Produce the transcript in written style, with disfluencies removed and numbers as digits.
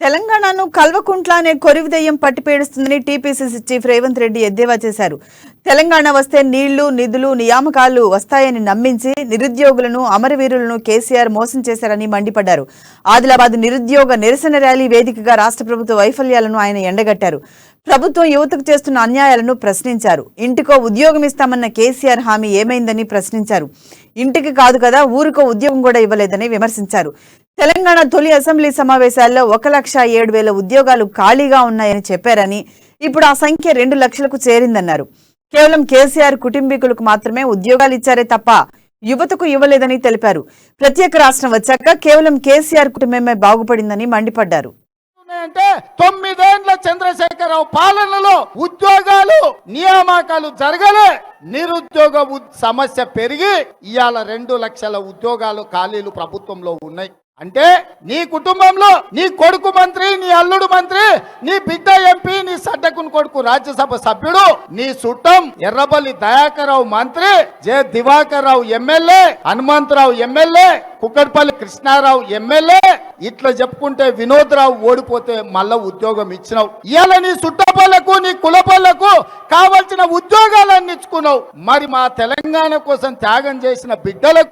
తెలంగాణను కల్వకుంట్ల అనే కొరివిదయ్యం పట్టిపేడుస్తుందని TPCC chief Revanth Reddy ఎద్దేవా చేశారు. తెలంగాణ వస్తే నీళ్లు, నిధులు, నియామకాలు వస్తాయని నమ్మించి నిరుద్యోగులను, అమరవీరులను కేసీఆర్ మోసం చేశారని మండిపడ్డారు. ఆదిలాబాద్ నిరుద్యోగ నిరసన ర్యాలీ వేదికగా రాష్ట్ర ప్రభుత్వ వైఫల్యాలను ఆయన ఎండగట్టారు. ప్రభుత్వం యువతకు చేస్తున్న అన్యాయాలను ప్రశ్నించారు. ఇంటికో ఉద్యోగం ఇస్తామన్న కేసీఆర్ హామీ ఏమైందని ప్రశ్నించారు. ఇంటికి కాదు కదా, ఊరికో ఉద్యోగం కూడా ఇవ్వలేదని విమర్శించారు. తెలంగాణ తొలి అసెంబ్లీ సమావేశాల్లో 1,07,000 ఉద్యోగాలు ఖాళీగా ఉన్నాయని చెప్పారని, ఇప్పుడు ఆ సంఖ్య 2 లక్షలకు చేరిందన్నారు. కేవలం కేసీఆర్ కుటుంబీకులకు మాత్రమే ఉద్యోగాలు ఇచ్చారే తప్ప యువతకు ఇవ్వలేదని తెలిపారు. ప్రత్యేక రాష్ట్రం వచ్చాక కేవలం కేసీఆర్ కుటుంబమే బాగుపడిందని మండిపడ్డారు. అంటే 9 ఏళ్ల చంద్రశేఖరరావు పాలనలో ఉద్యోగాలు, నియామకాలు జరగలే. నిరుద్యోగ సమస్య పెరిగి ఇవాళ 2 లక్షల ఉద్యోగాలు ఖాళీలు ప్రభుత్వంలో ఉన్నాయి. అంటే నీ కుటుంబంలో నీ కొడుకు మంత్రి, నీ అల్లుడు మంత్రి, నీ బిడ్డ ఎంపీ, నీ సడ్డకుని కొడుకు రాజ్యసభ సభ్యుడు, నీ చుట్టం ఎర్రబల్లి దయాకర్రావు మంత్రి, J Diwakar Rao MLA, Hanumantharao MLA, Kukkadapalli Krishnarao MLA, ఇట్లా చెప్పుకుంటే వినోద్ రావు ఓడిపోతే మళ్ళా ఉద్యోగం ఇచ్చినావు. ఇవాళ నీ చుట్టపల్లకు, నీ కులపల్లకు కావాల్సిన ఉద్యోగాలన్నీ ఇచ్చుకున్నావు. మరి మా తెలంగాణ కోసం త్యాగం చేసిన బిడ్డలకు